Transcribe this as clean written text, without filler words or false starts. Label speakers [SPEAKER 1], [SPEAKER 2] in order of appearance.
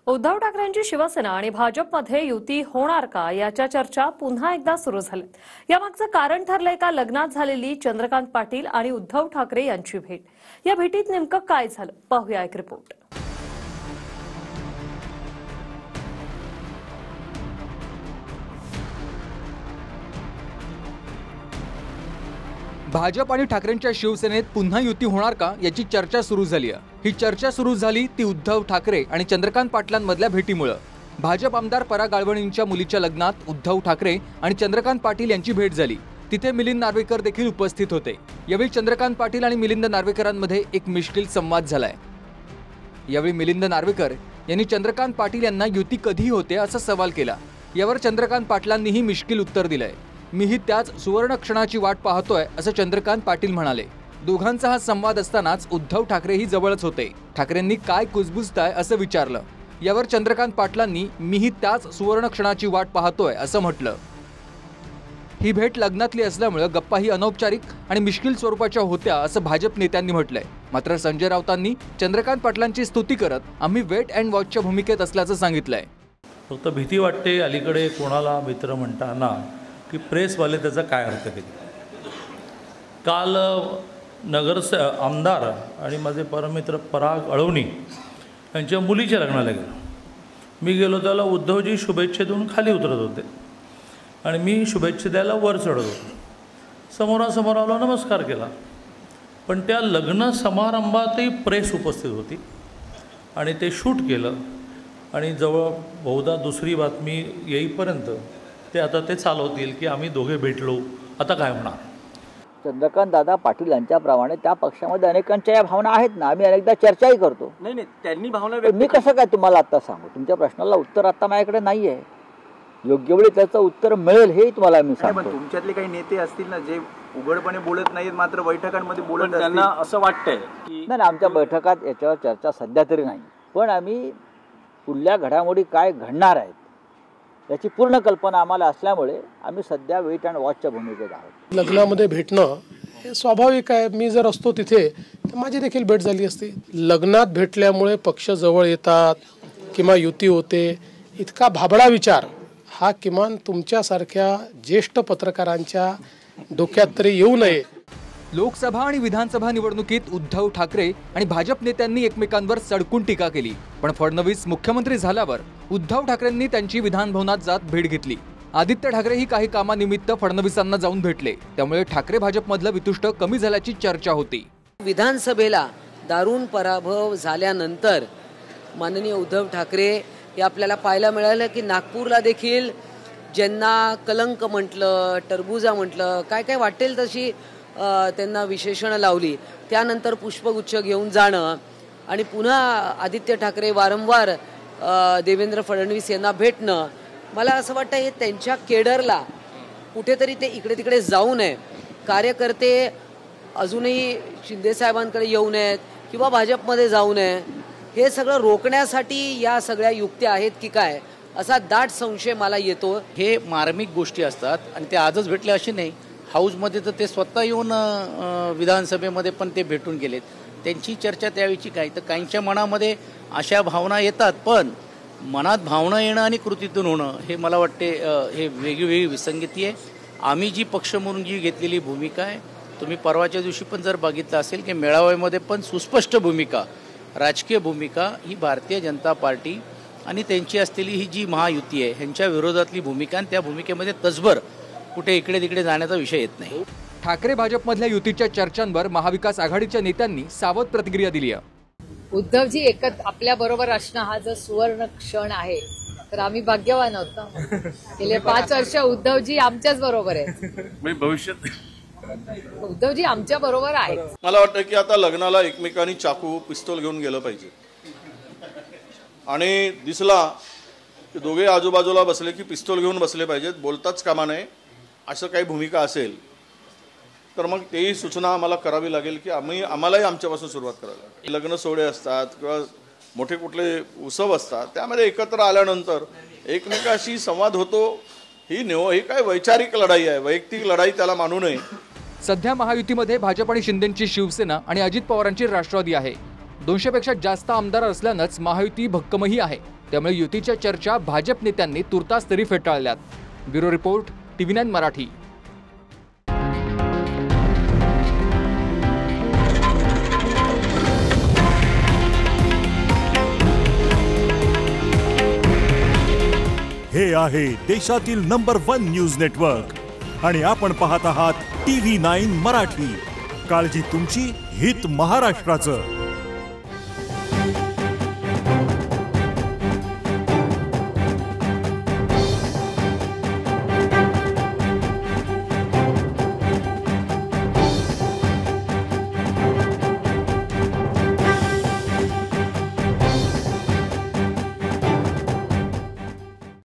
[SPEAKER 1] उद्धव ठाकरेंची शिवसेना आणि भाजपमध्ये युती होणार का याच्या चर्चा पुन्हा एकदा सुरू झाल्यात। यामागचं कारण ठरलंय का लग्नात झालेली चंद्रकांत पाटील आणि उद्धव ठाकरे यांची भेट। या भेटीत नेमकं काय झालं पाहूया एक रिपोर्ट।
[SPEAKER 2] भाजप आणि ठाकरेंच्या शिवसेनेत पुन्हा युती होणार का याची चर्चा सुरू झाली आहे। ही चर्चा सुरू झाली ती उद्धव ठाकरे आणि चंद्रकांत पाटलांमधल्या भेटीमुळे। भाजप आमदार पराग गाळवणींच्या मुलीच्या लग्नात उद्धव ठाकरे आणि चंद्रकांत पाटील यांची भेट झाली। तिथे मिलिंद नार्वेकर देखील उपस्थित होते। यावेळी चंद्रकांत पाटील आणि मिलिंद नार्वेकरांमध्ये एक मिश्किल संवाद झालाय। यावेळी मिलिंद नार्वेकर यांनी चंद्रकांत पाटील यांना युती कधी होते असा सवाल केला। यावर चंद्रकांत पाटलांनीही मिश्किल उत्तर दिलंय। मीही त्याच सुवर्ण क्षणाची वाट पाहतोय असं चंद्रकांत पाटील म्हणाले। दोघांचा हा संवाद असतानाच उद्धव ठाकरेही जवळच होते। ठाकरेंनी काय कुजबुजताय असं विचारलं। यावर चंद्रकांत पाटलांनी मीही त्याच सुवर्ण क्षणाची वाट पाहतोय असं म्हटलं। ही भेट लग्नातली असल्यामुळे गप्पा ही अनौपचारिक आणि मिश्किल स्वरूपाच्या होत्या असं भाजप नेत्यांनी म्हटलंय। मात्र संजय राऊतांनी चंद्रकांत पाटलांची स्तुती करत आम्ही वेट अँड वॉचच्या भूमिकेत असल्याचं सांगितलंय।
[SPEAKER 3] फक्त भीती वाटते अलीकडे कोणाला मित्र म्हणताना की प्रेसवाले त्याचा काय अर्थ घेतील। काल आमदार आणि माझे परमित्र पराग गाळवणी यांच्या मुलीच्या लग्नाला गेलो। मी गेलो त्याला उद्धवजी शुभेच्छा देऊन खाली उतरत होते आणि मी शुभेच्छा द्यायला वर चढत होतो। समोरासमोर आलो, नमस्कार केला, पण त्या लग्न समारंभातही प्रेस उपस्थित होती आणि ते शूट केलं आणि जवळ बहुधा दुसरी बातमी येईपर्यंत ते आता ते चालवतील की आम्ही दोघे भेटलो, आता काय होणार।
[SPEAKER 4] चंद्रकांत दादा पाटील यांच्याप्रमाणे त्या पक्षामध्ये अनेकांच्या या भावना आहेत ना, आम्ही अनेकदा चर्चाही करतो।
[SPEAKER 5] नाही त्यांनी भावना
[SPEAKER 4] मी कसं काय तुम्हाला आता सांगू, तुमच्या प्रश्नाला उत्तर आता माझ्याकडे नाही आहे। योग्य वेळी त्याचं उत्तर मिळेल हे तुम्हाला मी सांगतो।
[SPEAKER 5] तुमच्यातले काही नेते असतील ना जे उघडपणे बोलत नाहीत मात्र बैठकांमध्ये बोलत असतील, त्यांना असं वाटतंय की
[SPEAKER 4] नाही, आमच्या बैठकात याच्यावर चर्चा सध्या तरी नाही, पण आम्ही पुढल्या घडामोडी काय घडणार आहेत याची पूर्ण कल्पना आम्हाला असल्यामुळे आम्ही सध्या वेट अँड वॉचच्या भूमिकेत आहोत।
[SPEAKER 6] लग्नामध्ये भेटणं हे स्वाभाविक आहे। मी जर असतो तिथे तर माझी देखील भेट झाली असती। लग्नात भेटल्यामुळे पक्ष जवळ येतात किंवा युती होते इतका भाबडा विचार हा किमान तुमच्यासारख्या ज्येष्ठ पत्रकारांच्या डोक्यात तरी येऊ नये।
[SPEAKER 2] लोकसभा आणि विधानसभा निवडणुकीत उद्धव ठाकरे आणि भाजप नेत्यांनी एकमेकांवर सडकून टीका केली, पण फडणवीस मुख्यमंत्री झाल्यावर उद्धव ठाकरेंनी त्यांची विधान भवनात जात भेट घेतली। आदित्य ठाकरेही काही कामानिमित्त फडणवीसांना जाऊन भेटले, त्यामुळे ठाकरे भाजपमधलं वितुष्ट कमी झाल्याची चर्चा होती।
[SPEAKER 7] विधानसभेला दारुण पराभव झाल्यानंतर माननीय उद्धव ठाकरे हे आपल्याला पाहायला मिळालं की नागपूरला देखील ज्यांना कलंक म्हटलं, टरबुजा म्हटलं, काय काय वाटेल तशी त्यांना विशेषणं लावली। त्यानंतर पुष्पगुच्छ घेऊन जाणं आणि पुन्हा आदित्य ठाकरे वारंवार देवेंद्र फडणवीस यांना भेटणं, मला असं वाटतं हे त्यांच्या केडरला कुठेतरी ते इकडे तिकडे जाऊ नये, कार्यकर्ते अजूनही शिंदे साहेबांकडे येऊ नयेत किंवा भाजपमध्ये जाऊ नये, हे सगळं रोखण्यासाठी या सगळ्या युक्त्या आहेत की काय असा दाट संशय मला येतो।
[SPEAKER 8] हे मार्मिक गोष्टी असतात आणि ते आजच भेटले असे नाही। हाऊसमध्ये तर ते स्वतः येऊन विधानसभेमध्ये पण ते भेटून गेलेत। त्यांची चर्चा त्यावेळीची काय तर काहींच्या मनामध्ये अशा भावना येतात, पण मनात भावना येणं आणि कृतीतून होणं हे मला वाटते हे वेगळी विसंगती आहे। आम्ही जी पक्ष म्हणून जी घेतलेली भूमिका आहे, तुम्ही परवाच्या दिवशी पण जर बघितलं असेल की मेळाव्यामध्ये पण सुस्पष्ट भूमिका, राजकीय भूमिका ही भारतीय जनता पार्टी आणि त्यांची असलेली ही जी महायुती आहे ह्यांच्या विरोधातली भूमिका, आणि त्या भूमिकेमध्ये तसभर कुठे इकडे तिकडे जाण्याचा विषय येत नाही।
[SPEAKER 2] ठाकरे भाजपमधल्या युतीच्या चर्चांवर महाविकास आघाडीच्या नेत्यांनी सावध प्रतिक्रिया दिली आहे।
[SPEAKER 9] उद्धवजी एकत्र आपल्या बरोबर असणं हा जो सुवर्ण क्षण आहे तर आम्ही भाग्यवान आहोत ना। गेले 5 वर्ष उद्धवजी आमच्याच बरोबर आहेत,
[SPEAKER 10] भविष्यात
[SPEAKER 9] उद्धवजी आमच्या बरोबर आहेत।
[SPEAKER 10] मला वाटतं की आता लग्नाला एकमेकांनी चाकू पिस्तूल घेऊन गेलं पाहिजे आणि दिसला की दोघे आजूबाजूला बसले की पिस्तूल घेऊन बसले पाहिजेत, बोलताच कामा नये, असं काही भूमिका असेल तर मग तेही सूचना आम्हाला करावी लागेल की आम्हालाही आमच्यापासून सुरुवात करावी लागेल। लग्न सोहळे असतात किंवा मोठे कुठले उत्सव असतात, त्यामध्ये एकत्र आल्यानंतर एकमेकाशी संवाद होतो। ही काय वैचारिक लढाई आहे, वैयक्तिक लढाई त्याला मानू नये।
[SPEAKER 2] सध्या महायुतीमध्ये भाजप आणि शिंदेंची शिवसेना आणि अजित पवारांची राष्ट्रवादी आहे। 200 पेक्षा जास्त आमदार असल्यानंच महायुती भक्कमही आहे। त्यामुळे युतीच्या चर्चा भाजप नेत्यांनी तुर्तास तरी फेटाळल्यात. Bureau report, TV9 Marathi.
[SPEAKER 11] हे आहे देशातील नंबर 1 न्यूज नेटवर्क आणि आपण पाहत आहात TV9 मराठी. काळजी तुमची, हित महाराष्ट्राचं.